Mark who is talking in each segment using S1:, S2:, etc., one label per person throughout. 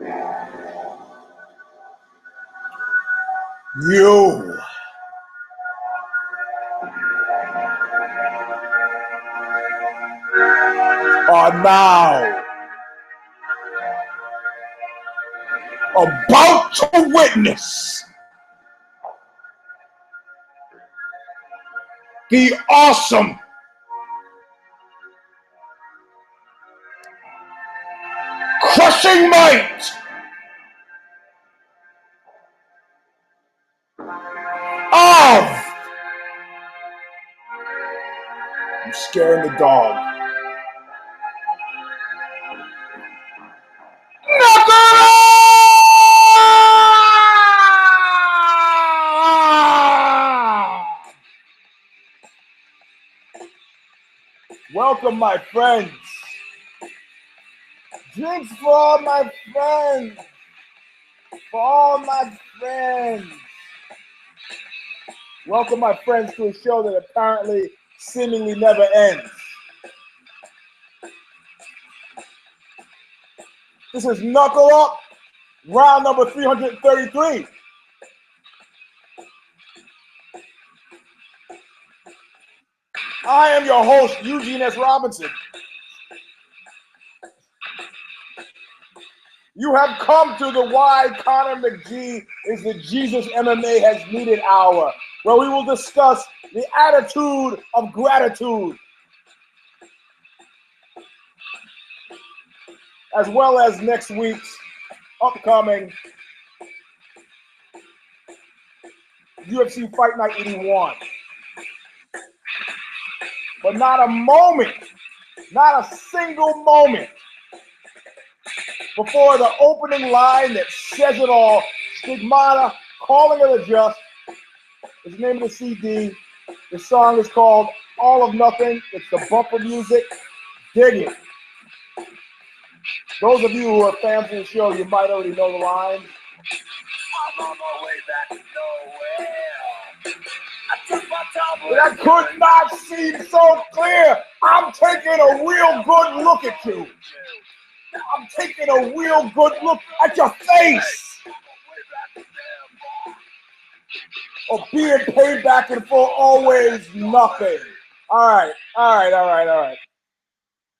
S1: You are now about to witness the awesome, crushing might of, I'm scaring the dog, KNUCKLE! Welcome, my friends. Drinks for all my friends. For all my friends. Welcome, my friends, to a show that apparently seemingly never ends. This is Knuckle Up, round number 333. I am your host, Eugene S. Robinson. You have come to the Why Conor McG is the Jesus MMA Has Needed Hour, where we will discuss the attitude of gratitude, as well as next week's upcoming UFC Fight Night 81. But not a moment, not a single moment before the opening line that says it all, Stigmata, Calling of the Just, is the name of the CD. The song is called All of Nothing. It's the bumper music. Dig it. Those of you who are fans of the show, you might already know the line. I'm on my way back to nowhere. I took my time, but I could not see so clear. I'm taking a real good look at you. I'm taking a real good look at your face. Or being paid back and for always nothing. All right.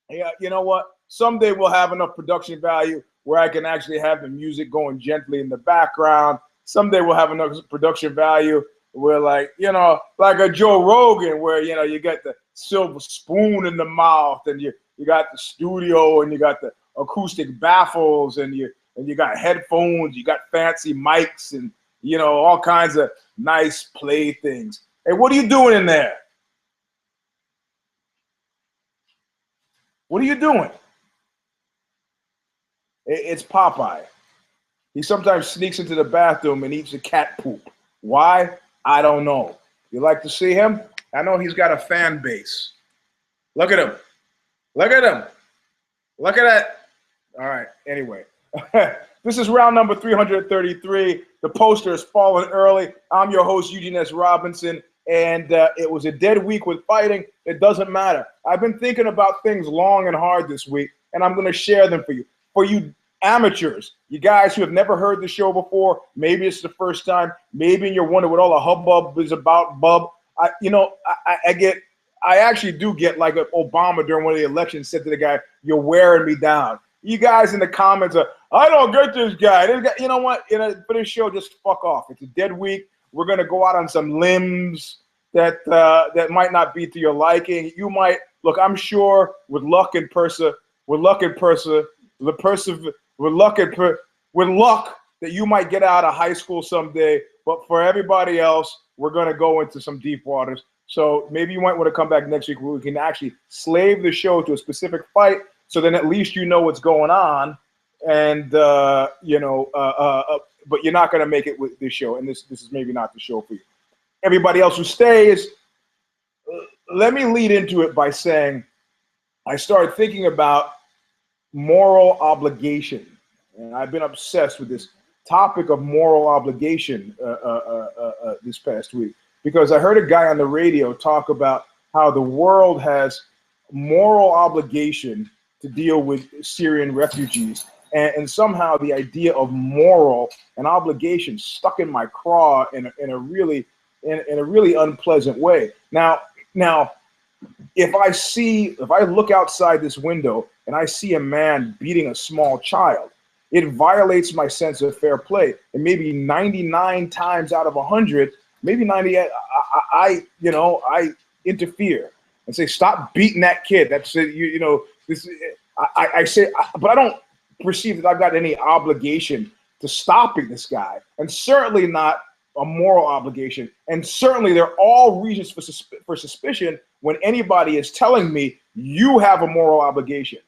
S1: Yeah, you know what? Someday we'll have enough production value where I can actually have the music going gently in the background. Someday we'll have enough production value where, like, you know, like a Joe Rogan, where, you know, you got the silver spoon in the mouth, and you got the studio, and you got the acoustic baffles, and you got headphones, you got fancy mics, and, you know, all kinds of nice playthings. Hey, what are you doing in there? What are you doing? It's Popeye. He sometimes sneaks into the bathroom and eats a cat poop. Why? I don't know. You like to see him? I know he's got a fan base. Look at him. Look at him. Look at that. All right. Anyway, this is round number 333. The poster has fallen early. I'm your host, Eugene S. Robinson, and it was a dead week with fighting. It doesn't matter. I've been thinking about things long and hard this week, and I'm going to share them for you. For you amateurs, you guys who have never heard the show before, maybe it's the first time, maybe you're wondering what all the hubbub is about, bub. I actually do get, like Obama during one of the elections said to the guy, "You're wearing me down." You guys in the comments are, "I don't get this guy." You know what? For this show, just fuck off. It's a dead week. We're gonna go out on some limbs that might not be to your liking. You might look. I'm sure with luck that you might get out of high school someday. But for everybody else, we're gonna go into some deep waters. So maybe you might want to come back next week where we can actually slave the show to a specific fight. So then at least you know what's going on, and but you're not going to make it with this show, and this is maybe not the show for you. Everybody else who stays, let me lead into it by saying I started thinking about moral obligation, and I've been obsessed with this topic of moral obligation this past week, because I heard a guy on the radio talk about how the world has moral obligation to deal with Syrian refugees. And somehow the idea of moral and obligation stuck in my craw in a really unpleasant way. Now, if I look outside this window and I see a man beating a small child, it violates my sense of fair play. And maybe 99 times out of 100, maybe 98, I interfere and say, stop beating that kid. That's this. I say, but I don't perceive that I've got any obligation to stopping this guy, and certainly not a moral obligation. And certainly there are all reasons for suspicion when anybody is telling me you have a moral obligation.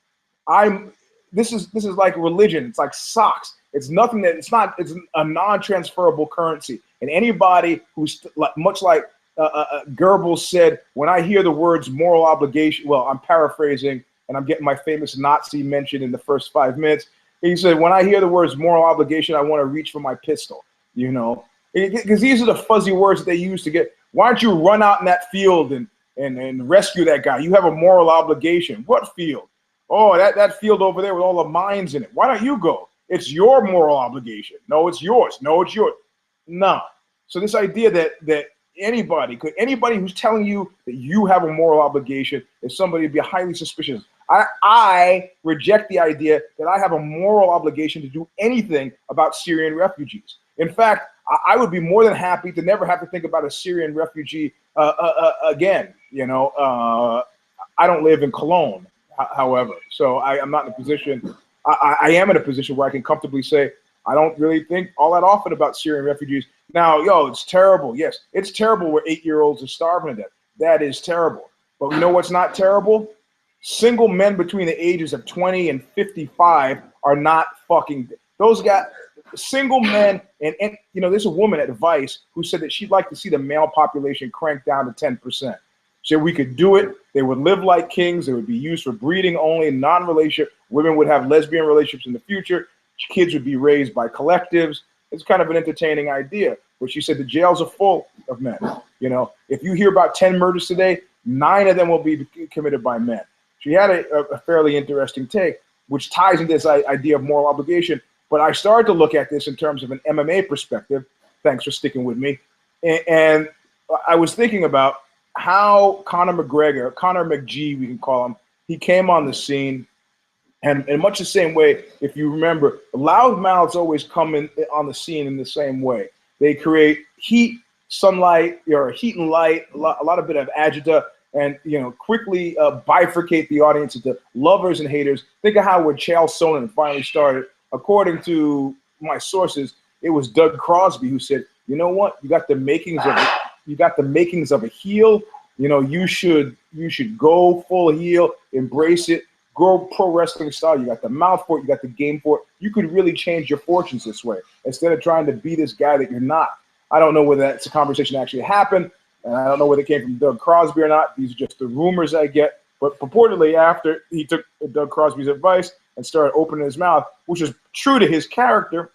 S1: This is like religion. It's like socks. It's nothing that it's a non-transferable currency. And anybody who's much like Goebbels said, when I hear the words moral obligation, well, I'm paraphrasing and I'm getting my famous Nazi mention in the first 5 minutes. He said, when I hear the words moral obligation, I want to reach for my pistol, because these are the fuzzy words that they use to get. Why don't you run out in that field and rescue that guy? You have a moral obligation. What field? Oh, that field over there with all the mines in it. Why don't you go? It's your moral obligation. No, it's yours. No, it's yours. No. So this idea that anybody who's telling you that you have a moral obligation is somebody to be highly suspicious. I reject the idea that I have a moral obligation to do anything about Syrian refugees. In fact, I would be more than happy to never have to think about a Syrian refugee again. I don't live in Cologne, however, so I'm not in a position. I am in a position where I can comfortably say I don't really think all that often about Syrian refugees. Now, it's terrible. Yes, it's terrible where 8-year-olds are starving to death. That is terrible. But you know what's not terrible? Single men between the ages of 20 and 55 are not fucking. Those guys, single men, and there's a woman at Vice who said that she'd like to see the male population crank down to 10%. She said we could do it. They would live like kings. They would be used for breeding only, non-relationship. Women would have lesbian relationships in the future. Kids would be raised by collectives. It's kind of an entertaining idea. But she said the jails are full of men. If you hear about 10 murders today, 9 of them will be committed by men. She had a fairly interesting take, which ties into this idea of moral obligation. But I started to look at this in terms of an MMA perspective. Thanks for sticking with me. And I was thinking about how Conor McG, we can call him, he came on the scene. And in much the same way, if you remember, loudmouths always come in on the scene in the same way. They create heat, sunlight, heat and light, a lot of bit of agita, and quickly bifurcate the audience into lovers and haters. Think of how when Chael Sonnen finally started. According to my sources, it was Doug Crosby who said, "You know what? You got the makings of a heel. You should go full heel, embrace it, grow pro wrestling style. You got the mouth for it. You got the game for it. You could really change your fortunes this way instead of trying to be this guy that you're not." I don't know whether that's a conversation that actually happened, and I don't know whether it came from Doug Crosby or not. These are just the rumors I get. But purportedly, after he took Doug Crosby's advice and started opening his mouth, which is true to his character,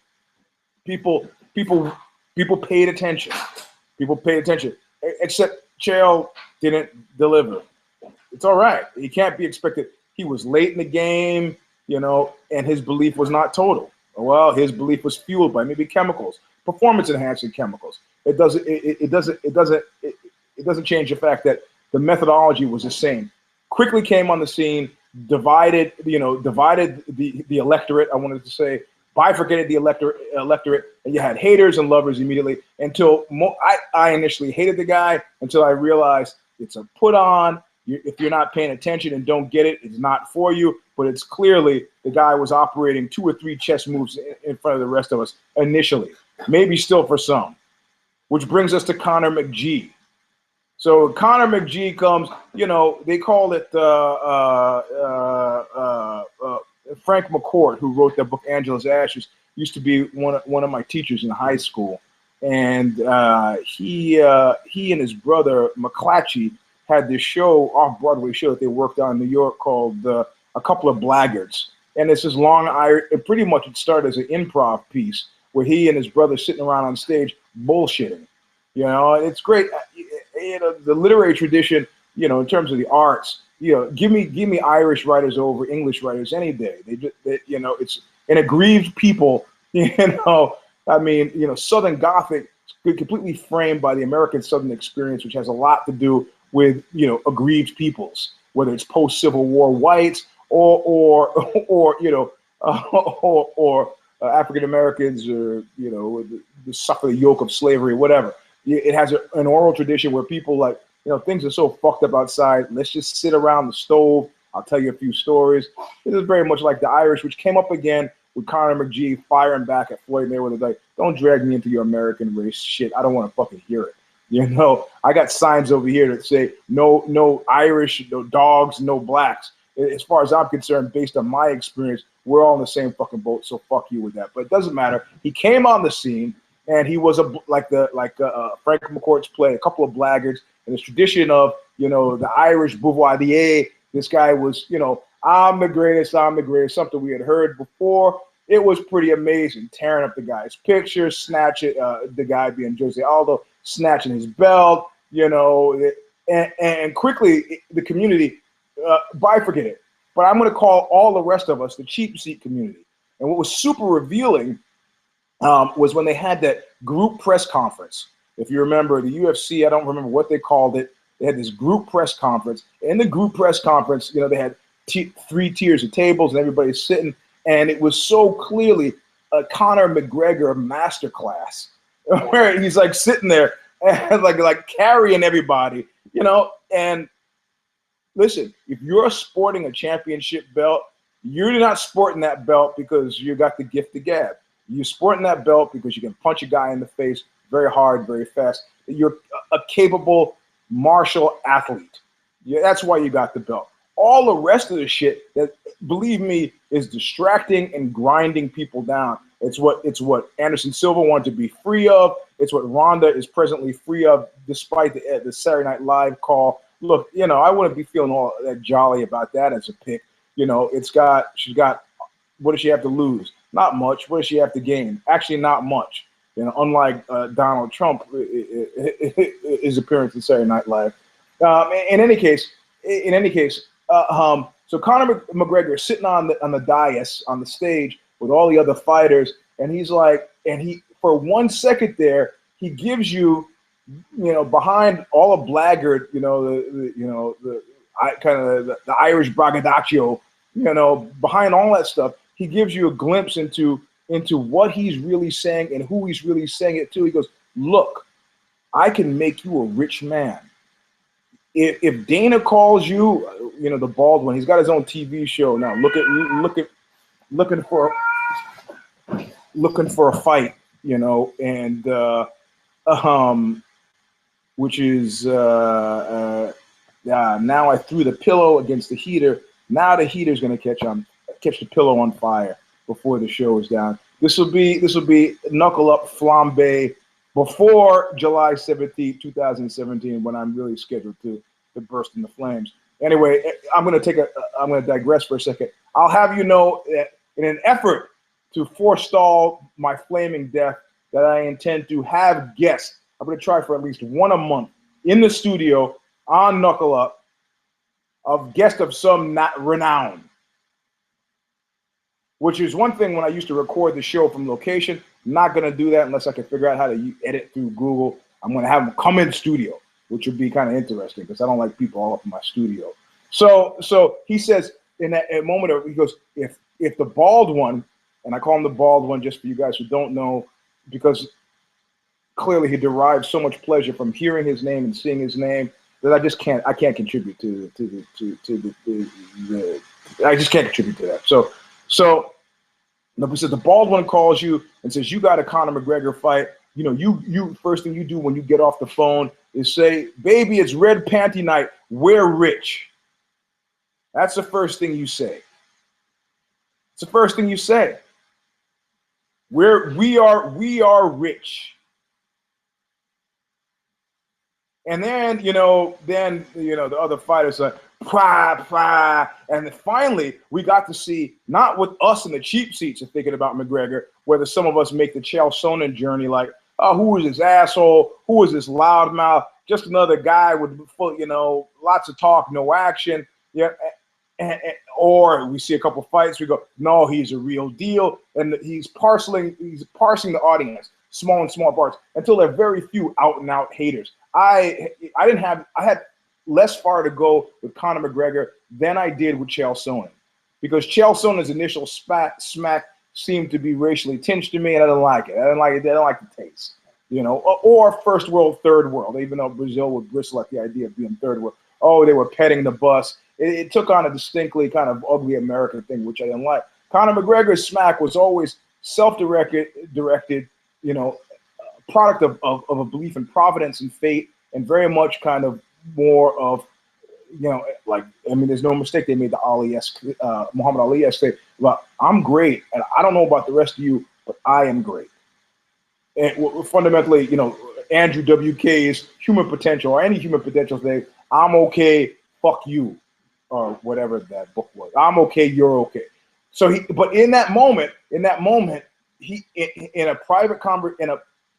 S1: people paid attention. People paid attention, except Chael didn't deliver. It's all right. He can't be expected. He was late in the game, and his belief was not total. Well, his belief was fueled by maybe chemicals, performance-enhancing chemicals. It doesn't change the fact that the methodology was the same. Quickly came on the scene, divided the electorate. I wanted to say bifurcated the electorate, and you had haters and lovers immediately. Until I initially hated the guy until I realized it's a put on. If you're not paying attention and don't get it, it's not for you. But it's clearly the guy was operating 2 or 3 chess moves in front of the rest of us initially, maybe still for some. Which brings us to Conor McG. So Conor McG comes, they call it Frank McCourt, who wrote the book Angela's Ashes, used to be one of my teachers in high school. And he and his brother McClatchy had this show, off-Broadway show that they worked on in New York called A Couple of Blaggards. And it's this long, pretty much it started as an improv piece where he and his brother sitting around on stage bullshitting. It's great. The literary tradition, in terms of the arts, give me Irish writers over English writers any day. and aggrieved people, you know, I mean, you know, Southern Gothic is completely framed by the American Southern experience, which has a lot to do with, you know, aggrieved peoples, whether it's post-Civil War whites or you know, or African Americans, or, you know, the suffer the yoke of slavery, whatever. It has an oral tradition where people, like, you know, things are so fucked up outside. Let's just sit around the stove. I'll tell you a few stories. This is very much like the Irish, which came up again with Conor McG firing back at Floyd Mayweather. Like, don't drag me into your American race shit. I don't want to fucking hear it. You know, I got signs over here that say no Irish, no dogs, no blacks. As far as I'm concerned, based on my experience, we're all in the same fucking boat. So fuck you with that. But it doesn't matter. He came on the scene, and he was like Frank McCourt's play, a couple of blaggards, and this tradition of, you know, the Irish bouvoirie. This guy was, you know, I'm the greatest, something we had heard before. It was pretty amazing, tearing up the guy's picture, snatching the guy being Jose Aldo, snatching his belt, you know, and quickly the community bifurcated. But I'm going to call all the rest of us the cheap seat community. And what was super revealing was when they had that group press conference. If you remember, the UFC, I don't remember what they called it. They had this group press conference. In the group press conference, you know, they had 3 tiers of tables and everybody's sitting. And it was so clearly a Conor McGregor masterclass, where he's like sitting there and like carrying everybody, you know. And listen, if you're sporting a championship belt, you're not sporting that belt because you got the gift of gab. You're sporting that belt because you can punch a guy in the face very hard, very fast. You're a capable martial athlete. Yeah, that's why you got the belt. All the rest of the shit, that, believe me, is distracting and grinding people down. It's what Anderson Silva wanted to be free of. It's what Ronda is presently free of, despite the Saturday Night Live call. Look, you know, I wouldn't be feeling all that jolly about that as a pick. You know, she's got, what does she have to lose? Not much. What does she have to gain? Actually, not much. You know, unlike Donald Trump, his appearance in Saturday Night Live. In any case, so Conor McGregor is sitting on the dais on the stage with all the other fighters, and he's like, and he, for 1 second there, he gives you, you know, behind all a blackguard, you know, the Irish braggadocio, you know, behind all that stuff, he gives you a glimpse into what he's really saying and who he's really saying it to. He goes, look, I can make you a rich man. If Dana calls you, you know, the bald one, he's got his own TV show now. Looking for a fight, you know, and which is now I threw the pillow against the heater. Now the heater's gonna catch the pillow on fire before the show is down. This will be Knuckle Up Flambe before July 17th, 2017, when I'm really scheduled to burst into flames. Anyway, I'm going to digress for a second. I'll have you know that in an effort to forestall my flaming death, that I intend to have guests. I'm going to try for at least one a month in the studio on Knuckle Up, of guests of some renown. Which is one thing when I used to record the show from location. Not going to do that unless I can figure out how to edit through Google. I'm going to have them come in studio, which would be kind of interesting because I don't like people all up in my studio. So he says in that moment, he goes, if the bald one, and I call him the bald one just for you guys who don't know, because clearly he derives so much pleasure from hearing his name and seeing his name that I can't contribute to I just can't contribute to that. So he said the bald one calls you and says, you got a Conor McGregor fight. You know, you first thing you do when you get off the phone is say, baby, it's red panty night. We're rich. That's the first thing you say. It's the first thing you say. We are rich. And then the other fighters are and then finally we got to see, not with us in the cheap seats are thinking about McGregor, whether some of us make the Chael Sonnen journey, like, oh, who is this asshole? Who is this loudmouth? Just another guy with, you know, lots of talk, no action. Yeah, or we see a couple fights, we go, no, he's a real deal, and he's parsing the audience, small parts, until there are very few out and out haters. I had less far to go with Conor McGregor than I did with Chael Sonnen, because Chael Sonnen's initial smack seemed to be racially tinged to me, and I didn't like it. I didn't like the taste, you know, or first world, third world, even though Brazil would bristle at the idea of being third world. Oh, they were petting the bus. It took on a distinctly kind of ugly American thing, which I didn't like. Conor McGregor's smack was always self-directed, you know, product of a belief in providence and fate, and very much kind of more of, you know, like, I mean, there's no mistake they made the Muhammad Ali-esque statement about, I'm great, and I don't know about the rest of you, but I am great. And fundamentally, you know, Andrew WK's human potential, or any human potential thing, I'm okay, fuck you, or whatever that book was. I'm okay, you're okay. So but in that moment, he in a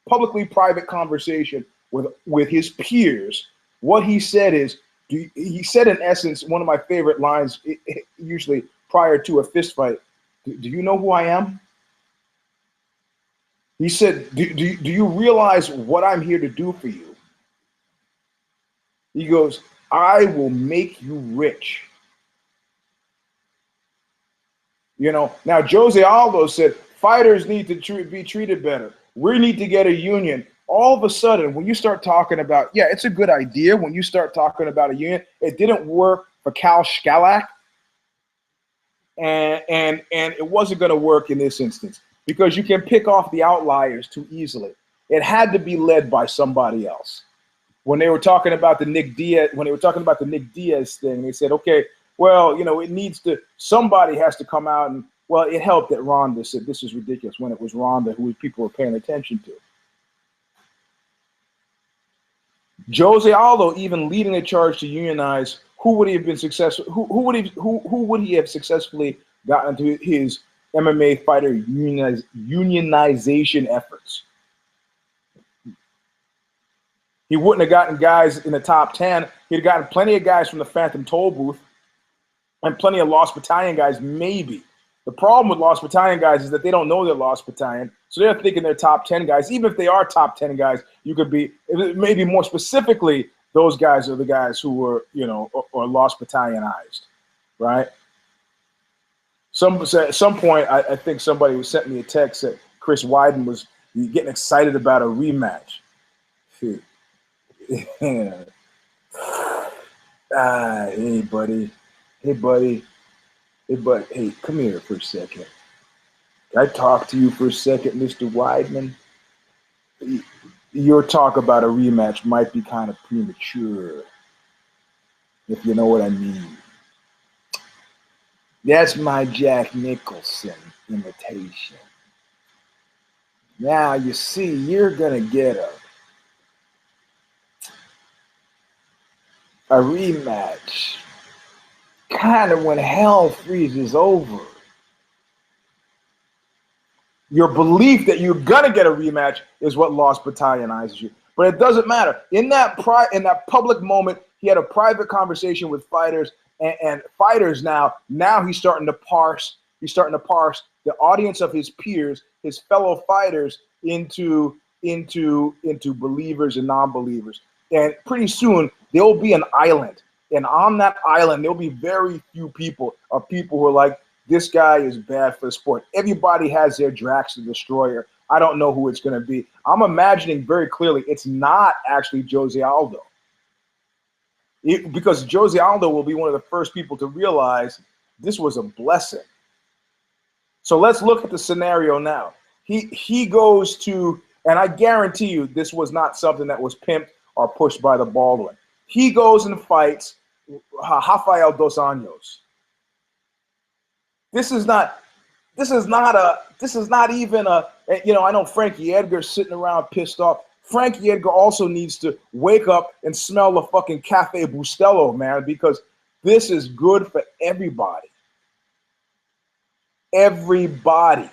S1: publicly private conversation with his peers, what he said is, he said in essence, one of my favorite lines, usually prior to a fist fight, do you know who I am? He said, do you realize what I'm here to do for you? He goes, I will make you rich. You know, now Jose Aldo said, fighters need to be treated better. We need to get a union. All of a sudden, when you start talking about, yeah, it's a good idea. When you start talking about a union, it didn't work for Cal Schalak, and it wasn't going to work in this instance, because you can pick off the outliers too easily. It had to be led by somebody else. When they were talking about the Nick Diaz thing, they said, okay, well, you know, somebody has to come out and, well, it helped that Ronda said this is ridiculous, when it was Ronda who people were paying attention to. Jose Aldo even leading a charge to unionize. Who would he have been successful? Who would he have successfully gotten to his MMA fighter unionization efforts? He wouldn't have gotten guys in the top 10. He'd have gotten plenty of guys from the Phantom Toll booth and plenty of Lost Battalion guys, maybe. The problem with Lost Battalion guys is that they don't know they're Lost Battalion, so they're thinking they're top 10 guys. Even if they are top 10 guys, you could be, maybe more specifically, those guys are the guys who were, you know, or Lost Battalionized, right? At some point, I think somebody sent me a text that Chris Weidman was getting excited about a rematch. Hey, buddy. Hey, come here for a second. Can I talk to you for a second, Mr. Weidman? Your talk about a rematch might be kind of premature, if you know what I mean. That's my Jack Nicholson imitation. Now, you see, you're going to get a rematch kind of when hell freezes over. Your belief that you're going to get a rematch is what Lost Battalionizes you. But it doesn't matter. In that public moment, he had a private conversation with fighters, and fighters now he's starting to parse the audience of his peers, his fellow fighters, into believers and non-believers. And pretty soon there'll be an island. And on that island, there'll be very few people who are like, this guy is bad for the sport. Everybody has their Drax the Destroyer. I don't know who it's going to be. I'm imagining very clearly it's not actually Jose Aldo. Because Jose Aldo will be one of the first people to realize this was a blessing. So let's look at the scenario now. He goes to, and I guarantee you this was not something that was pimped or pushed by the Baldwin. He goes and fights Rafael dos Anjos. This is not even a, you know, I know Frankie Edgar's sitting around pissed off. Frankie Edgar also needs to wake up and smell the fucking Cafe Bustelo, man, because this is good for everybody. Everybody.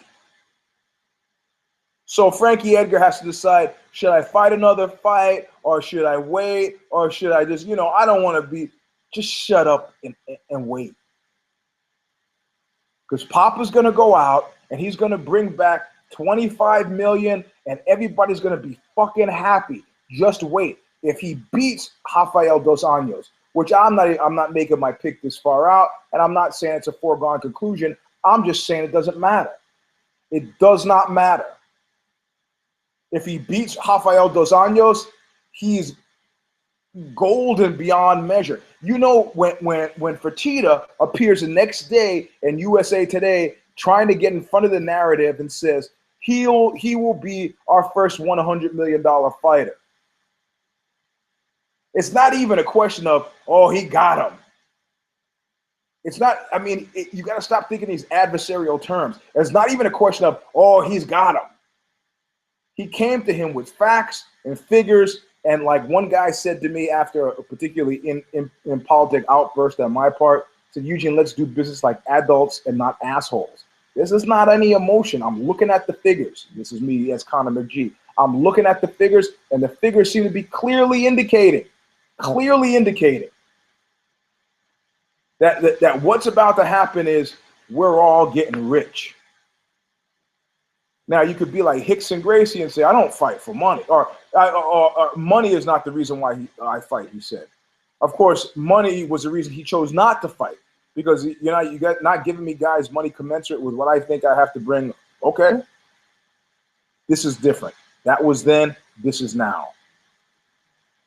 S1: So Frankie Edgar has to decide, should I fight another fight, or should I wait, or should I just, you know, I don't want to be, just shut up and wait. because Papa's going to go out and he's going to bring back 25 million and everybody's going to be fucking happy. Just wait. If he beats Rafael dos Anjos, which I'm not making my pick this far out, and I'm not saying it's a foregone conclusion. I'm just saying it doesn't matter. It does not matter. If he beats Rafael dos Anjos, he's golden beyond measure. You know, when Fertitta appears the next day in USA Today trying to get in front of the narrative and says he will be our first $100 million fighter. It's not even a question of, oh, he got him. It's not, I mean, you got to stop thinking these adversarial terms. It's not even a question of, oh, he's got him. He came to him with facts and figures. And like one guy said to me after a particularly in politic outburst on my part, said, Eugene, let's do business like adults and not assholes. This is not any emotion. I'm looking at the figures. This is me as Conor McG. I'm looking at the figures, and the figures seem to be clearly indicating that what's about to happen is we're all getting rich. Now, you could be like Hicks and Gracie and say, I don't fight for money, or money is not the reason why I fight, he said. Of course, money was the reason he chose not to fight, because you got not giving me guys money commensurate with what I think I have to bring. Okay, this is different. That was then, this is now.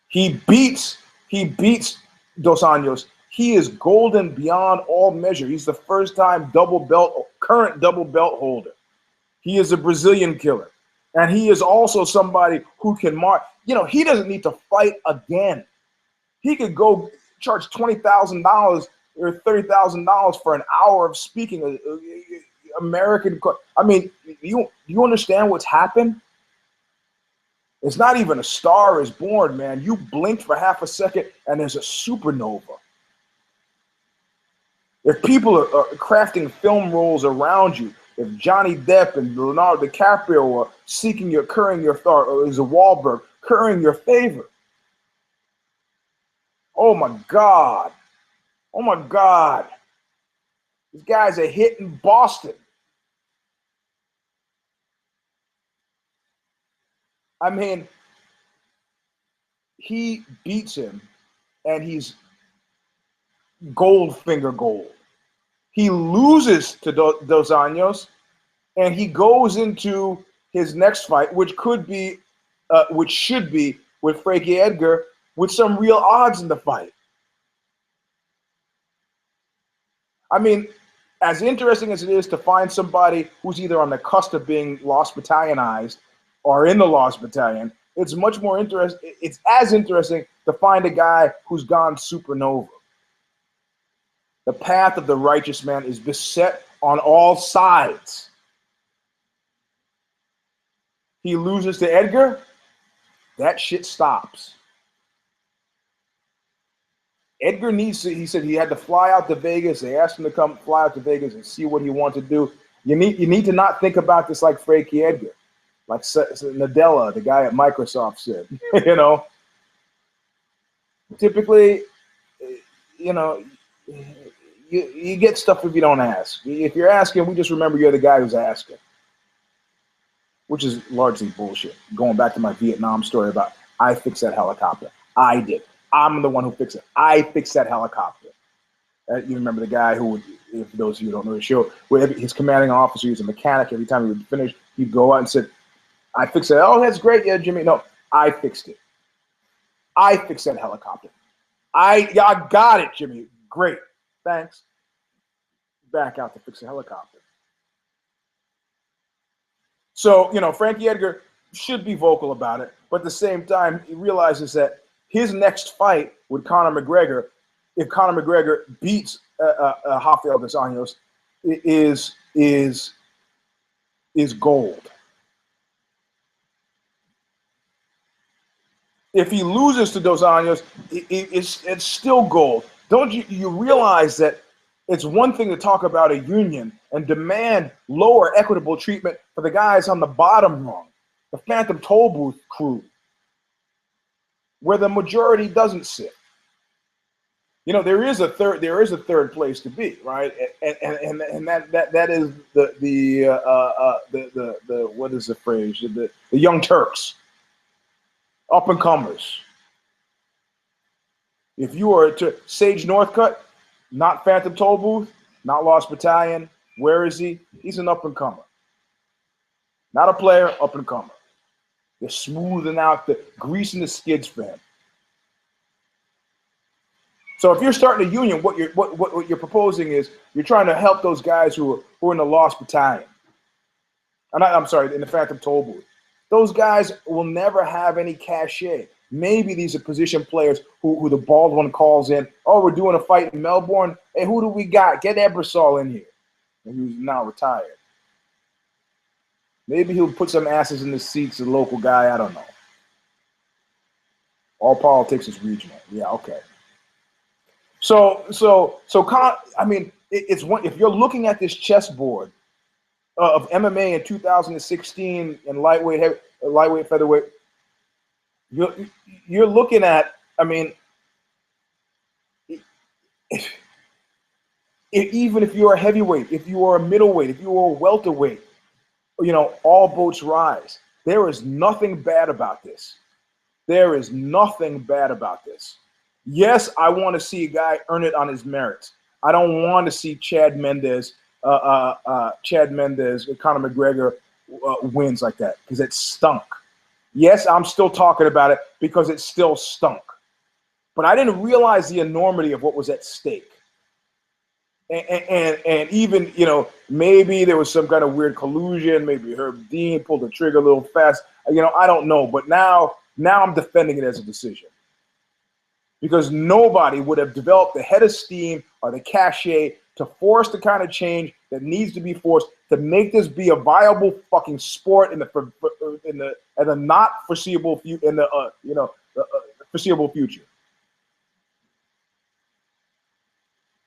S1: He beats Dos Anjos. He is golden beyond all measure. He's the first-time current double belt holder. He is a Brazilian killer. And he is also somebody who can mark. You know, he doesn't need to fight again. He could go charge $20,000 or $30,000 for an hour of speaking American. I mean, you understand what's happened? It's not even a star is born, man. You blinked for half a second and there's a supernova. If people are crafting film roles around you, if Johnny Depp and Leonardo DiCaprio are currying your thought, or is a Wahlberg currying your favor, oh my God. Oh my God. These guys are hitting Boston. I mean, he beats him and he's Goldfinger gold. He loses to Dos Anjos, and he goes into his next fight, which should be with Frankie Edgar, with some real odds in the fight. I mean, as interesting as it is to find somebody who's either on the cusp of being Lost Battalionized or in the Lost Battalion, it's much more interesting. It's as interesting to find a guy who's gone supernova. The path of the righteous man is beset on all sides. He loses to Edgar, that shit stops. Edgar needs to, he said he had to fly out to Vegas. They asked him to come fly out to Vegas and see what he wanted to do. You need to not think about this like Frankie Edgar, like Nadella, the guy at Microsoft said. You know, typically, you know, you get stuff if you don't ask. If you're asking, we just remember you're the guy who's asking, which is largely bullshit. Going back to my Vietnam story about I fixed that helicopter. I did. I'm the one who fixed it. I fixed that helicopter. You remember the guy who would, if those of you who don't know the show, where his commanding officer, he was a mechanic. Every time he would finish, he'd go out and said, I fixed it. Oh, that's great. Yeah, Jimmy. No, I fixed it. I fixed that helicopter. I got it, Jimmy. Great. Thanks. Back out to fix the helicopter. So, you know, Frankie Edgar should be vocal about it, but at the same time, he realizes that his next fight with Conor McGregor, if Conor McGregor beats Rafael dos Anjos, is gold. If he loses to Dos Anjos, it's still gold. Don't you realize that it's one thing to talk about a union and demand lower equitable treatment for the guys on the bottom rung, the Phantom Toll Booth crew, where the majority doesn't sit. There is a third place to be, right? And that is the what is the phrase? The Young Turks, up and comers. If you are to Sage Northcutt, not Phantom Tollbooth, not Lost Battalion, where is he? He's an up and comer. Not a player, up and comer. They're smoothing out greasing the skids for him. So if you're starting a union, what you're proposing is you're trying to help those guys who are in the Lost Battalion. I'm sorry, in the Phantom Tollbooth. Those guys will never have any cachet. Maybe these are position players who the bald one calls in. Oh, we're doing a fight in Melbourne. Hey, who do we got? Get Ebersol in here. And he's now retired. Maybe he'll put some asses in the seats, a local guy. I don't know. All politics is regional. Yeah, okay. It's one. If you're looking at this chessboard of MMA in 2016 and lightweight, featherweight, you're looking at. Even if you're a heavyweight, if you are a middleweight, if you are a welterweight, all boats rise. There is nothing bad about this. There is nothing bad about this. Yes, I want to see a guy earn it on his merits. I don't want to see Chad Mendes, Conor McGregor wins like that because it stunk. Yes, I'm still talking about it because it still stunk. But I didn't realize the enormity of what was at stake. And even, maybe there was some kind of weird collusion. Maybe Herb Dean pulled the trigger a little fast. I don't know. But now I'm defending it as a decision. Because nobody would have developed the head of steam or the cachet to force the kind of change that needs to be forced to make this be a viable fucking sport in the not foreseeable foreseeable future.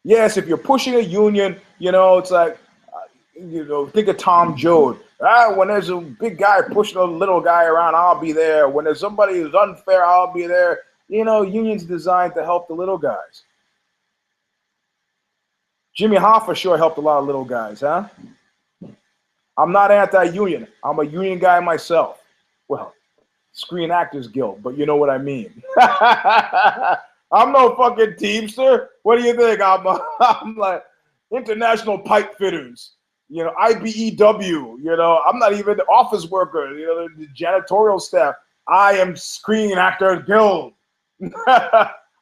S1: Yes, if you're pushing a union, it's like, think of Tom Joad. When there's a big guy pushing a little guy around, I'll be there. When there's somebody who's unfair, I'll be there. Unions designed to help the little guys. Jimmy Hoffa sure helped a lot of little guys, huh? I'm not anti-union. I'm a union guy myself. Well, Screen Actors Guild, but you know what I mean. I'm no fucking Teamster. What do you think? I'm like International Pipe Fitters. IBEW. I'm not even the office worker. The janitorial staff. I am Screen Actors Guild.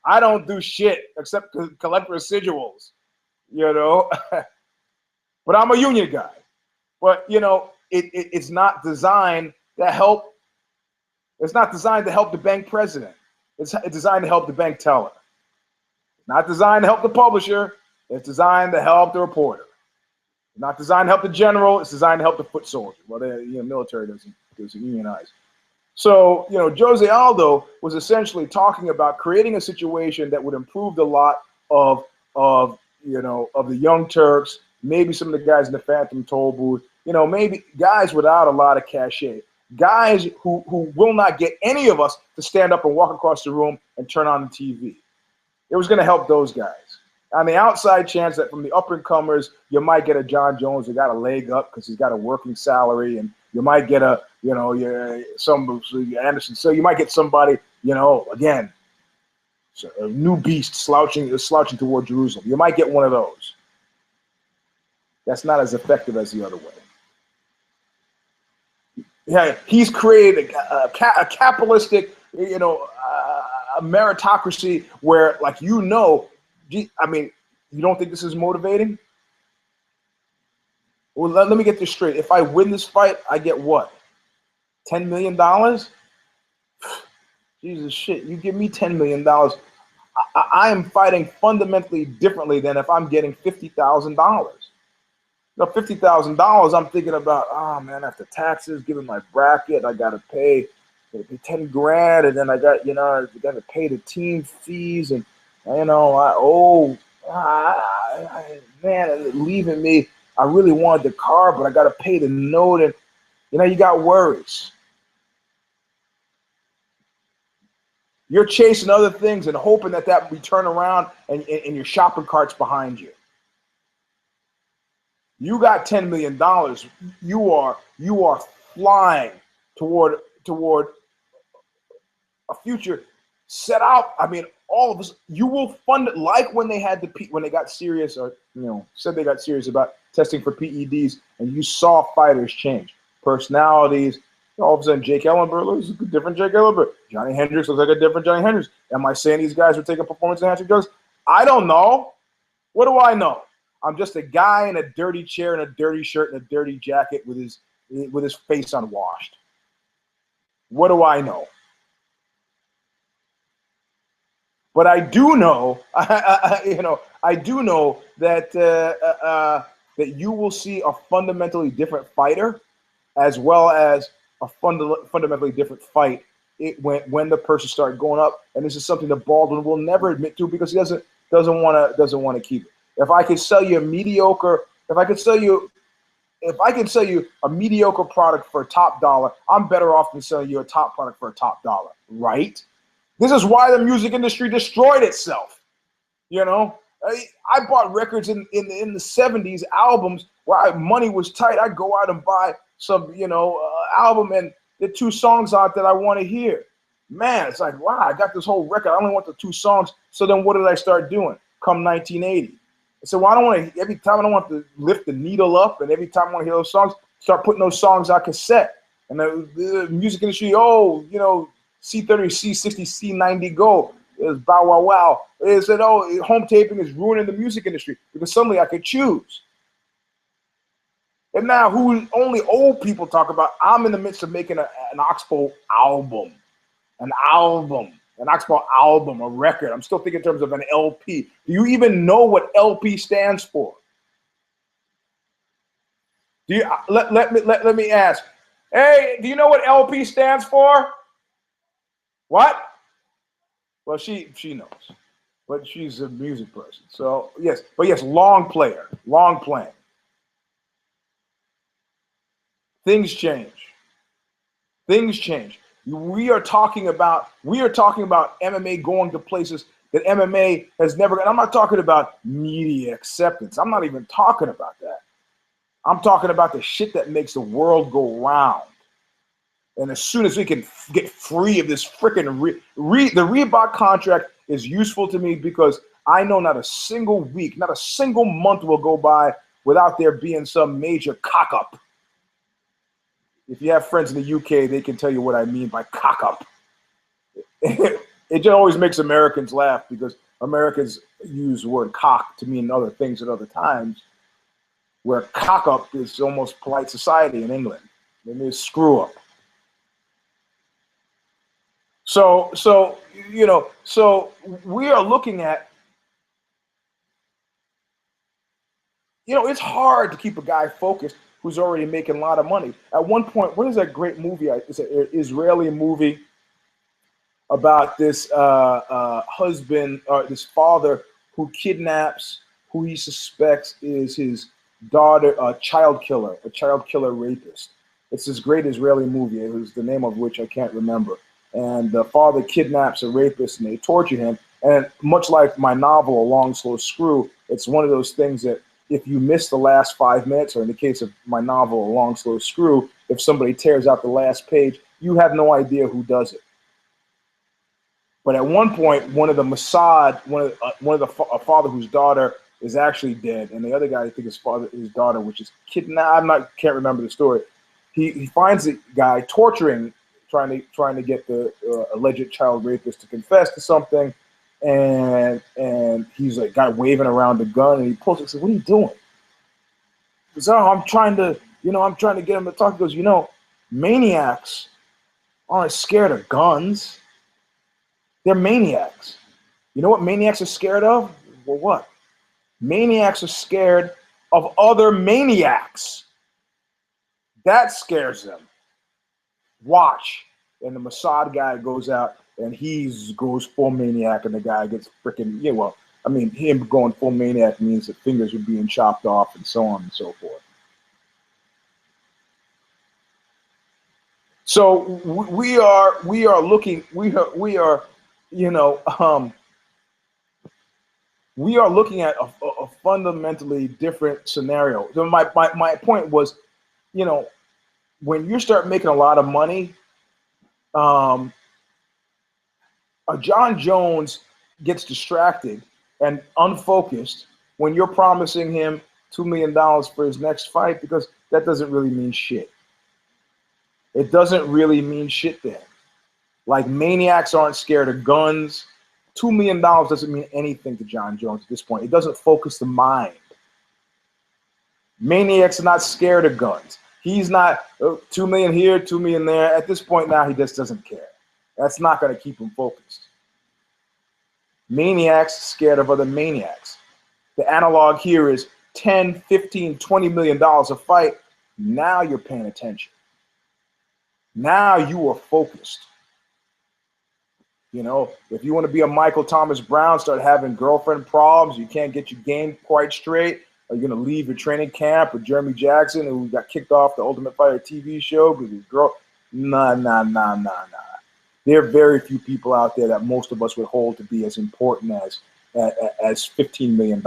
S1: I don't do shit except collect residuals, but I'm a union guy. But it's not designed to help. It's not designed to help the bank president. It's designed to help the bank teller. It's not designed to help the publisher. It's designed to help the reporter. It's not designed to help the general. It's designed to help the foot soldier. Well, the military doesn't unionize. So, Jose Aldo was essentially talking about creating a situation that would improve the lot of the Young Turks, maybe some of the guys in the Phantom Tollbooth, maybe guys without a lot of cachet, guys who will not get any of us to stand up and walk across the room and turn on the TV. It was going to help those guys. On the outside chance that from the up-and-comers, you might get a John Jones who got a leg up because he's got a working salary, and you might get some Anderson. So you might get somebody, again, a new beast slouching toward Jerusalem. You might get one of those. That's not as effective as the other way. Yeah, he's created a capitalistic, a meritocracy where, you don't think this is motivating? Well, let me get this straight. If I win this fight, I get what? $10 million? Jesus shit, you give me $10 million. I am fighting fundamentally differently than if I'm getting $50,000. Now, $50,000, I'm thinking about, after taxes, given my bracket, I got to pay 10 grand, and then I got to pay the team fees, and leaving me. I really wanted the car, but I got to pay the note, and you got worries. You're chasing other things and hoping that we turn around and your shopping cart's behind you. You got $10 million. You are flying toward a future set out. I mean, all of us. You will fund it like when they had when they got serious, or said they got serious about testing for PEDs, and you saw fighters change personalities. All of a sudden, Jake Ellenberg looks like a different Jake Ellenberg. Johnny Hendricks looks like a different Johnny Hendricks. Am I saying these guys are taking performance-enhancing drugs? I don't know. What do I know? I'm just a guy in a dirty chair and a dirty shirt and a dirty jacket with his face unwashed. What do I know? But I do know, I do know that that you will see a fundamentally different fighter, as well as a fundamentally different fight when the person started going up. And this is something that Baldwin will never admit to, because he doesn't want to keep it. If I could sell you a mediocre product for a top dollar, I'm better off than selling you a top product for a top dollar, right? This is why the music industry destroyed itself. I bought records in the 70s, albums where money was tight. I'd go out and buy some, album, and the 2 songs out that I want to hear. Man, it's like, wow, I got this whole record. I only want the 2 songs. So then what did I start doing? Come 1980. So well, I don't want to, every time I don't want to lift the needle up, and every time I want to hear those songs, start putting those songs on cassette. And the music industry, C30, C60, C90 go. It was bow wow wow. They said, home taping is ruining the music industry, because suddenly I could choose. And now only old people talk about, I'm in the midst of making an Oxbow album. An Oxbow album, a record. I'm still thinking in terms of an LP. Do you even know what LP stands for? Do you let me ask. Hey, do you know what LP stands for? What? Well, she knows, but she's a music person. So yes, long playing. Things change. We are talking about MMA going to places that MMA has never. And I'm not talking about media acceptance. I'm not even talking about that. I'm talking about the shit that makes the world go round. And as soon as we can get free of this freaking the Reebok contract is useful to me, because I know not a single week, not a single month will go by without there being some major cock up. If you have friends in the UK, they can tell you what I mean by cock up. It just always makes Americans laugh, because Americans use the word cock to mean other things at other times, where cock up is almost polite society in England. It means screw up. So we are looking at, it's hard to keep a guy focused who's already making a lot of money. At one point, what is that great movie? It's an Israeli movie about this husband, or this father, who kidnaps who he suspects is his daughter, a child killer rapist. It's this great Israeli movie. It was the name of which I can't remember. And the father kidnaps a rapist, and they torture him. And much like my novel, A Long Slow Screw, it's one of those things that if you miss the last 5 minutes, or in the case of my novel, A Long Slow Screw, if somebody tears out the last page, you have no idea who does it. But at one point, one of the Mossad, a father whose daughter is actually dead, and the other guy, I think his daughter, which is kidnapped. Can't remember the story. He finds the guy torturing, trying to get the alleged child rapist to confess to something, and he's like guy waving around a gun, and he pulls it and says, "What are you doing?" He says, "Oh, I'm trying to get him to talk." He goes, maniacs aren't scared of guns. They're maniacs. You know what maniacs are scared of? Well, what? Maniacs are scared of other maniacs. That scares them. Watch. And the Mossad guy goes out, and he goes full maniac, and the guy gets freaking, him going full maniac means that fingers are being chopped off and so on and so forth. So we are you know, we are looking at a fundamentally different scenario. So my point was, you know, when you start making a lot of money, a John Jones gets distracted and unfocused when you're promising him $2 million for his next fight, because that doesn't really mean shit. It doesn't really mean shit then. Like, maniacs aren't scared of guns. $2 million doesn't mean anything to John Jones at this point. It doesn't focus the mind. Maniacs are not scared of guns. He's not 2 million here, 2 million there. At this point now, he just doesn't care. That's not going to keep him focused. Maniacs scared of other maniacs. The analog here is 10, 15, $20 million a fight. Now you're paying attention. Now you are focused. You know, if you want to be a Michael Thomas Brown, start having girlfriend problems, you can't get your game quite straight, are you going to leave your training camp with Jeremy Jackson, who got kicked off the Ultimate Fighter TV show because his girl? Nah. There are very few people out there that most of us would hold to be as important as $15 million.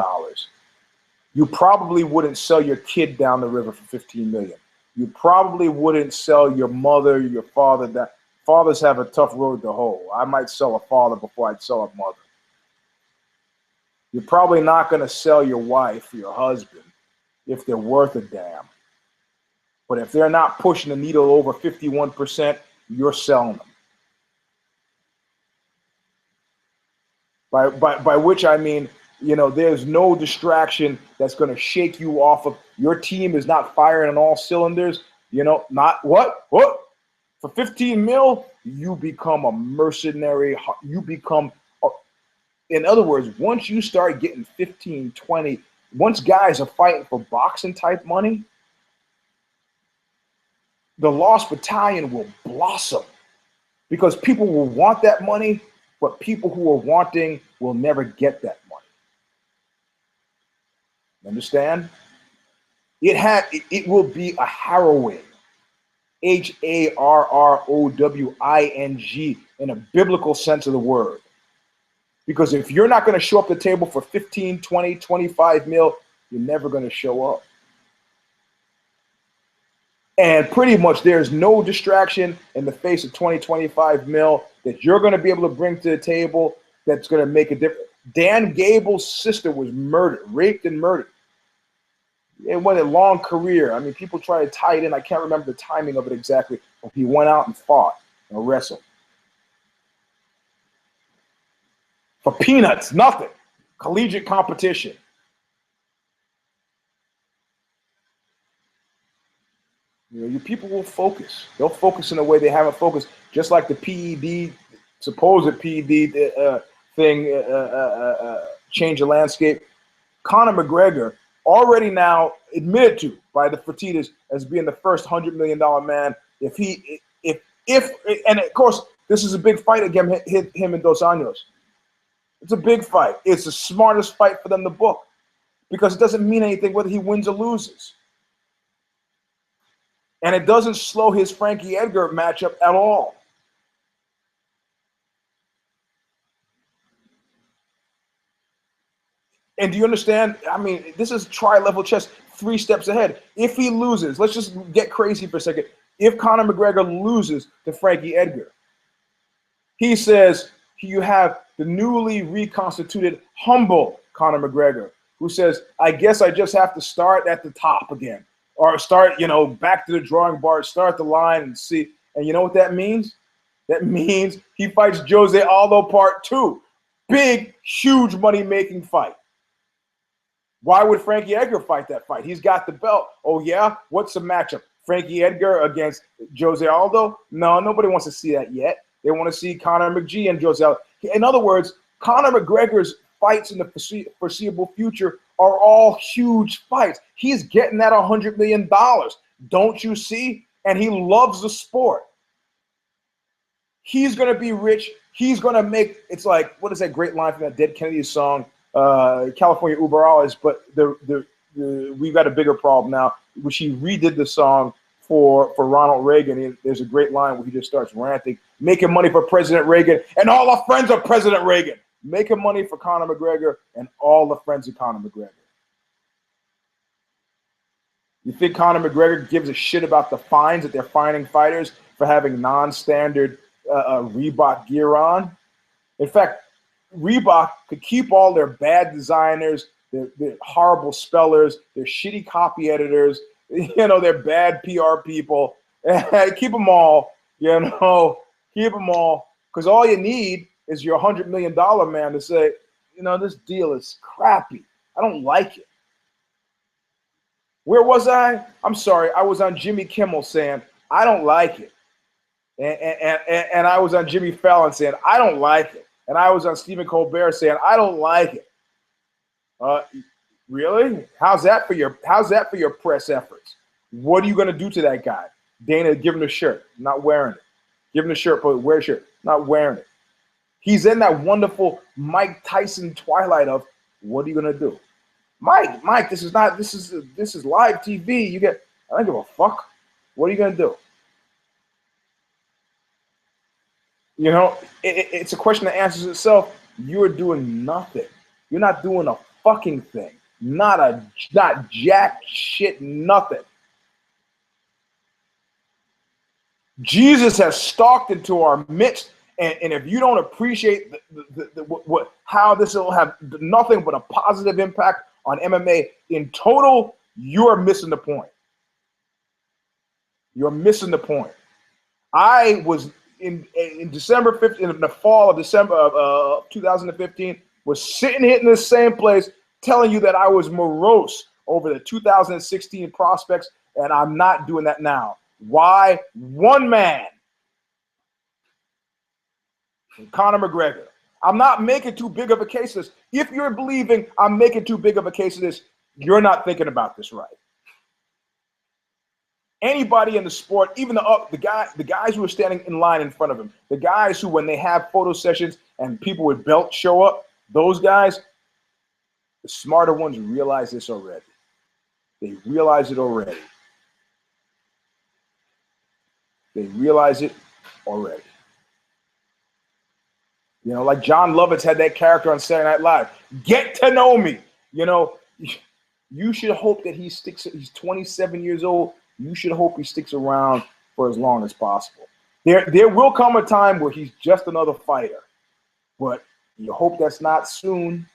S1: You probably wouldn't sell your kid down the river for $15 million. You probably wouldn't sell your mother, your father. That fathers have a tough road to hoe. I might sell a father before I'd sell a mother. You're probably not going to sell your wife or your husband if they're worth a damn. But if they're not pushing the needle over 51%, you're selling them. By which I mean, you know, there's no distraction that's going to shake you off of your team is not firing on all cylinders. You know, not what? For 15 mil, you become a mercenary. You become, in other words, once you start getting 15, 20, once guys are fighting for boxing type money, the Lost Battalion will blossom because people will want that money, but people who are wanting will never get that money. Understand? It will be a harrowing, HARROWING, in a biblical sense of the word. Because if you're not going to show up at the table for 15, 20, 25 mil, you're never going to show up. And pretty much there's no distraction in the face of 20, 25 mil that you're going to be able to bring to the table that's going to make a difference. Dan Gable's sister was murdered, raped and murdered. It went a long career. I mean, people try to tie it in. I can't remember the timing of it exactly. But he went out and fought and wrestled. For peanuts, nothing. Collegiate competition. You know, your people will focus. They'll focus in a way they haven't focused. Just like the PED, supposed PED thing, change the landscape. Conor McGregor, already now admitted to by the Fertittas as being the first $100 million man. If and of course, this is a big fight against him and Dos Anjos. It's a big fight. It's the smartest fight for them to book because it doesn't mean anything whether he wins or loses. And it doesn't slow his Frankie Edgar matchup at all. And do you understand? I mean, this is tri-level chess, 3 steps ahead. If he loses, let's just get crazy for a second. If Conor McGregor loses to Frankie Edgar, he says you have the newly reconstituted, humble Conor McGregor, who says, I guess I just have to start at the top again. Or start, you know, back to the drawing board, start the line and see. And you know what that means? That means he fights Jose Aldo Part 2. Big, huge money-making fight. Why would Frankie Edgar fight that fight? He's got the belt. Oh, yeah? What's the matchup? Frankie Edgar against Jose Aldo? No, nobody wants to see that yet. They want to see Conor McG and Jose Aldo. In other words, Conor McGregor's fights in the foreseeable future are all huge fights. He's getting that $100 million. Don't you see? And he loves the sport. He's going to be rich. He's going to make, it's like, what is that great line from that Dead Kennedys song? California Uber Alles, but we've got a bigger problem now, which he redid the song for Ronald Reagan. There's a great line where he just starts ranting making money for President Reagan and all the friends of President Reagan, making money for Conor McGregor and all the friends of Conor McGregor. You think Conor McGregor gives a shit about the fines that they're fining fighters for having non-standard Reebok gear on? In fact, Reebok could keep all their bad designers, their horrible spellers, their shitty copy editors, their bad PR people. Keep them all, keep them all. Because all you need is your $100 million man to say, this deal is crappy. I don't like it. Where was I? I'm sorry. I was on Jimmy Kimmel saying, I don't like it. And I was on Jimmy Fallon saying, I don't like it. And I was on Stephen Colbert saying, I don't like it. Really? How's that for your press efforts? What are you going to do to that guy? Dana, give him the shirt. Not wearing it. Give him the shirt, but wear a shirt. Not wearing it. He's in that wonderful Mike Tyson twilight of, what are you going to do? Mike, this is live TV. I don't give a fuck. What are you going to do? It's a question that answers itself. You're doing nothing. You're not doing a fucking thing. Not jack shit, nothing. Jesus has stalked into our midst, and if you don't appreciate how this will have nothing but a positive impact on MMA in total, you are missing the point. You're missing the point. I was in December 15th, in the fall of December of 2015, was sitting here in the same place telling you that I was morose over the 2016 prospects, and I'm not doing that now. Why? One man, Conor McGregor. I'm not making too big of a case of this. If you're believing I'm making too big of a case of this, you're not thinking about this right. Anybody in the sport, even the guys who are standing in line in front of him, the guys who, when they have photo sessions and people with belts show up, those guys, the smarter ones realize this already. They realize it already. They realize it already. Like John Lovitz had that character on Saturday Night Live. Get to know me. You should hope that he sticks. He's 27 years old. You should hope he sticks around for as long as possible. There will come a time where he's just another fighter, but you hope that's not soon.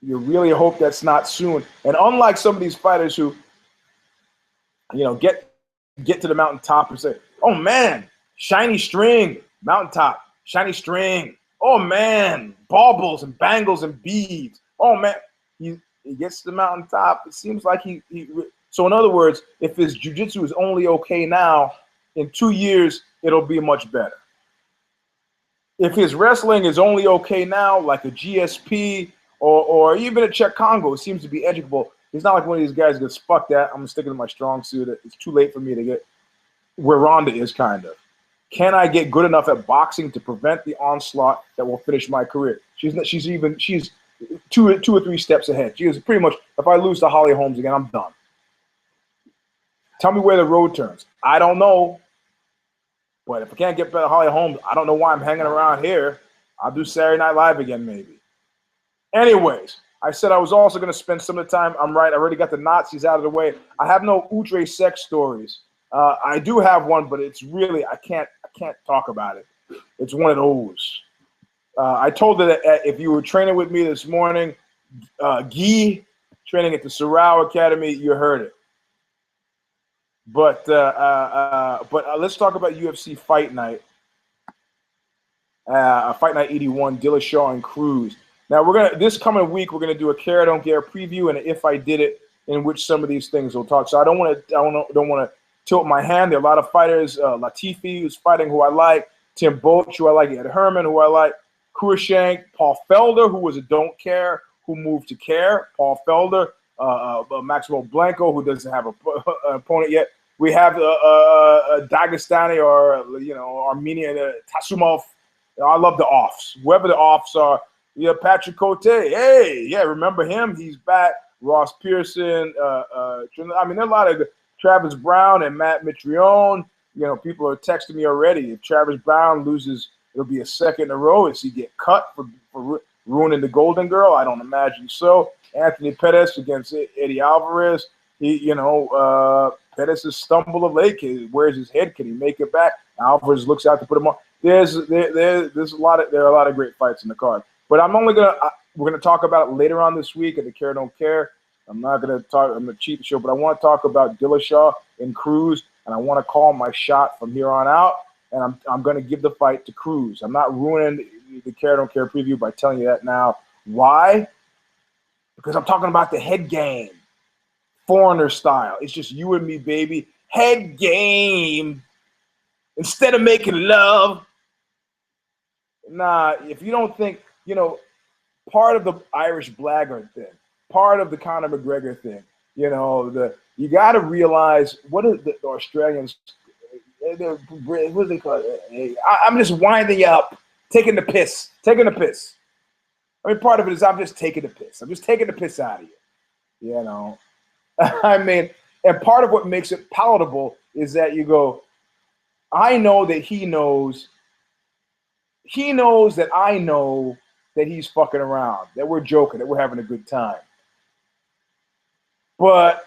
S1: You really hope that's not soon. And unlike some of these fighters who, get to the mountaintop and say, "Oh man, shiny string, mountaintop, shiny string. Oh man, baubles and bangles and beads. Oh man." He gets to the mountaintop. It seems like so in other words, if his jiu-jitsu is only okay now, in 2 years, it'll be much better. If his wrestling is only okay now, like a GSP or even a Czech Congo, it seems to be educable. He's not like one of these guys that goes, fuck that, I'm going to stick to my strong suit. It's too late for me to get where Ronda is, kind of. Can I get good enough at boxing to prevent the onslaught that will finish my career? She's 2 or 3 steps ahead. She is pretty much, if I lose to Holly Holmes again, I'm done. Tell me where the road turns. I don't know. But if I can't get better Holly Holmes, I don't know why I'm hanging around here. I'll do Saturday Night Live again, maybe. Anyways, I said I was also going to spend some of the time. I'm right. I already got the Nazis out of the way. I have no outre sex stories. I do have one, but it's really, I can't talk about it. It's one of those. I told her that if you were training with me this morning, Guy, training at the Sorrow Academy, you heard it. But let's talk about UFC Fight Night. Fight Night 81, Dillashaw and Cruz. Now this coming week we're gonna do a Care I Don't Care preview and an If I Did It, in which some of these things we'll talk. So I don't want to tilt my hand. There are a lot of fighters. Latifi, who's fighting, who I like. Tim Boetsch, who I like. Ed Herman, who I like. Cruikshank, Paul Felder, who was a Don't Care, who moved to Care. Paul Felder, Maximo Blanco, who doesn't have an opponent yet. We have Dagestani or Armenian Tasumov. I love the offs. Whoever the offs are. Yeah, Patrick Cote. Hey, yeah, remember him? He's back. Ross Pearson. There are a lot of Travis Brown and Matt Mitrione. You know, people are texting me already. If Travis Brown loses, it'll be a second in a row. Is he get cut for ruining the Golden Girl? I don't imagine so. Anthony Pettis against Eddie Alvarez. Pettis' stumble of late. Where's his head? Can he make it back? Alvarez looks out to put him on. There's a lot of great fights in the card. But we're gonna talk about it later on this week at the Care Don't Care. I'm gonna cheat the show, but I want to talk about Dillashaw and Cruz, and I want to call my shot from here on out. And I'm gonna give the fight to Cruz. I'm not ruining the Care Don't Care preview by telling you that now. Why? Because I'm talking about the head game, foreigner style. It's just you and me, baby. Head game. Instead of making love. Nah, if you don't think, part of the Irish blackguard thing, part of the Conor McGregor thing, you got to realize what are the Australians, what do they call it? I'm just winding you up, taking the piss. I mean, part of it is I'm just taking the piss. I'm just taking the piss out of you, I mean, and part of what makes it palatable is that you go, I know that he knows that I know that he's fucking around, that we're joking, that we're having a good time. But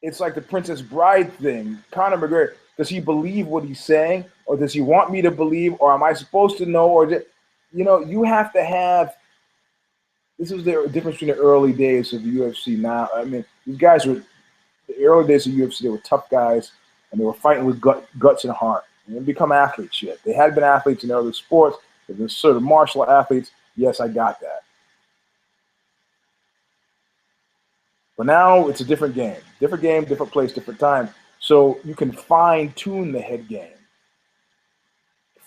S1: it's like the Princess Bride thing. Conor McGregor, does he believe what he's saying? Or does he want me to believe? Or am I supposed to know? Or, you have to have, this is the difference between the early days of the UFC now. I mean, these guys were, the early days of UFC, they were tough guys, and they were fighting with guts and heart. They didn't become athletes yet. They had been athletes in other sports. They've been sort of martial athletes. Yes, I got that. But now it's a different game. Different game, different place, different time. So you can fine-tune the head game.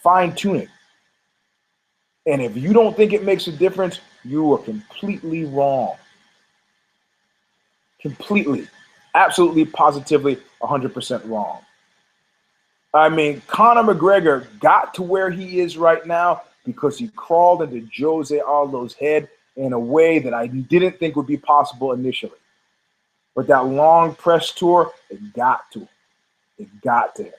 S1: Fine-tune it. And if you don't think it makes a difference, you are completely wrong. Completely. Absolutely, positively, 100% wrong. I mean, Conor McGregor got to where he is right now because he crawled into Jose Aldo's head in a way that I didn't think would be possible initially. But that long press tour, it got to him. It got to him.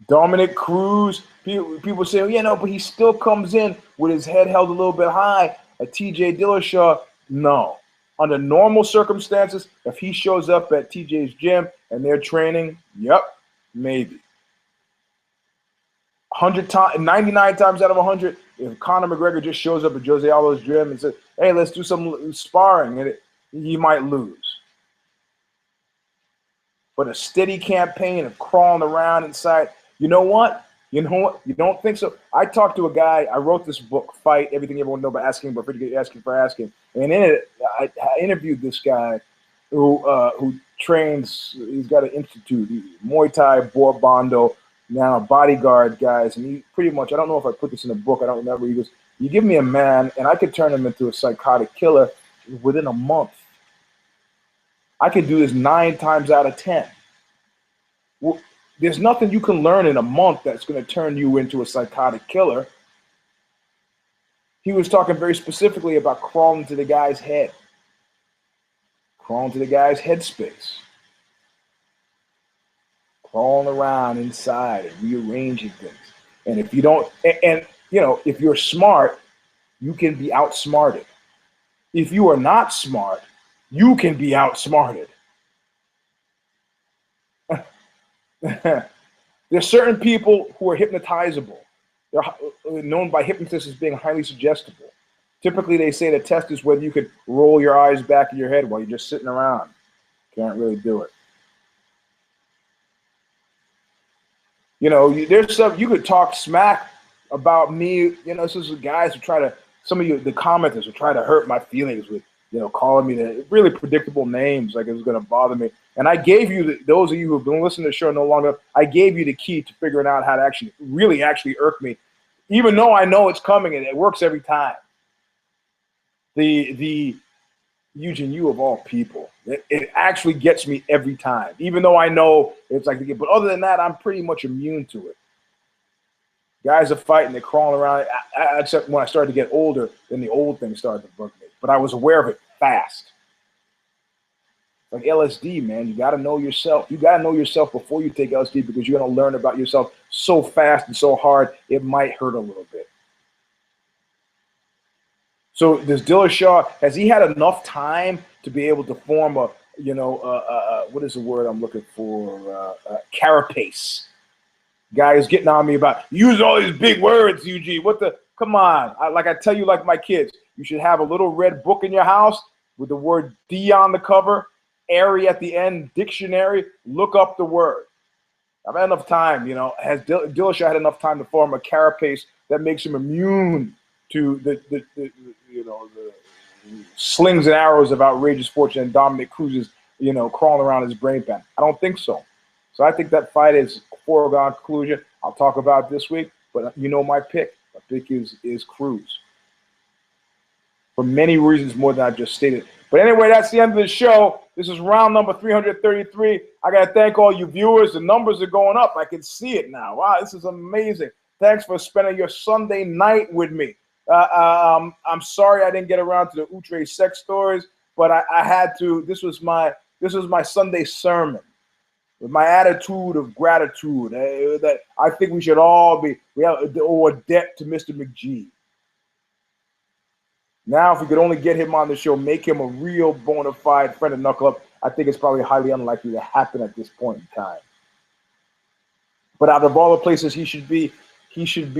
S1: Dominic Cruz, people say, but he still comes in with his head held a little bit high. A TJ Dillashaw, no. Under normal circumstances, if he shows up at TJ's gym and they're training, yep, maybe. 99 times out of 100, if Conor McGregor just shows up at Jose Aldo's gym and says, hey, let's do some sparring, and he might lose. But a steady campaign of crawling around inside, you know what? You don't think so? I talked to a guy, I wrote this book, Fight, Everything Everyone Knows About Asking, but Asking for Asking. And in it, I interviewed this guy who trains, he's got an institute, Muay Thai, Bondo, now bodyguard guys. And he pretty much, I don't know if I put this in a book, I don't remember. He goes, you give me a man and I could turn him into a psychotic killer within a month. I could do this 9 times out of 10. Well, there's nothing you can learn in a month that's going to turn you into a psychotic killer. He was talking very specifically about crawling to the guy's head. Crawling to the guy's headspace. Crawling around inside and rearranging things. And if you don't, if you're smart, you can be outsmarted. If you are not smart, you can be outsmarted. There's certain people who are hypnotizable. They're known by hypnotists as being highly suggestible. Typically, they say the test is whether you could roll your eyes back in your head while you're just sitting around. Can't really do it. There's some, you could talk smack about me. This is guys who try to, some of you, the commenters who try to hurt my feelings with, calling me the really predictable names like it was going to bother me. And I gave you, those of you who have been listening to the show no longer, I gave you the key to figuring out how to actually irk me, even though I know it's coming and it works every time. The Eugene, you of all people, it actually gets me every time, even though I know it's like, but other than that, I'm pretty much immune to it. Guys are fighting, they're crawling around, except when I started to get older, then the old thing started to bug me. But I was aware of it fast. Like LSD, man. You got to know yourself. You got to know yourself before you take LSD because you're going to learn about yourself so fast and so hard, it might hurt a little bit. So does Dillashaw, has he had enough time to be able to form a, what is the word I'm looking for? Carapace. Guy is getting on me about using all these big words, Eugene. What the? Come on. I tell you, like my kids, you should have a little red book in your house with the word D on the cover, Airy at the end, dictionary. Look up the word. I've had enough time, Has Dillashaw had enough time to form a carapace that makes him immune to the slings and arrows of outrageous fortune and Dominic Cruz's, crawling around his brain pan? I don't think so. So I think that fight is a foregone conclusion. I'll talk about it this week, but my pick. My pick is Cruz. For many reasons more than I just stated. But anyway, that's the end of the show. This is round number 333. I got to thank all you viewers. The numbers are going up. I can see it now. Wow, this is amazing. Thanks for spending your Sunday night with me. I'm sorry I didn't get around to the Outre sex stories, but I had to. This was my Sunday sermon with my attitude of gratitude. That I think we should all be. We have a debt to Mr. McG. Now, if we could only get him on the show, make him a real bona fide friend of Knuckle Up, I think it's probably highly unlikely to happen at this point in time. But out of all the places he should be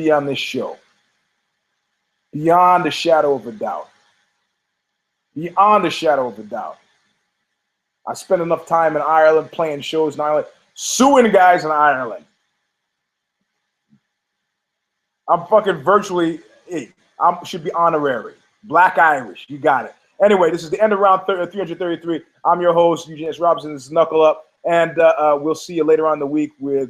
S1: on this show. Beyond a shadow of a doubt. Beyond a shadow of a doubt. I spent enough time in Ireland playing shows in Ireland, suing guys in Ireland. I'm fucking virtually, I should be honorary. Black Irish, you got it. Anyway, this is the end of round 333. I'm your host, Eugene S. Robinson. This is Knuckle Up, and we'll see you later on in the week with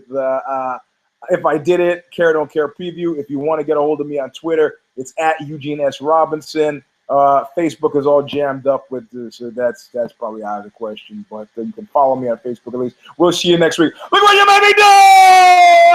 S1: If I Did It, Care Don't Care preview. If you want to get a hold of me on Twitter, it's at Eugene S. Robinson. Facebook is all jammed up with this, so that's probably out of the question. But you can follow me on Facebook at least. We'll see you next week. Look what you made me do!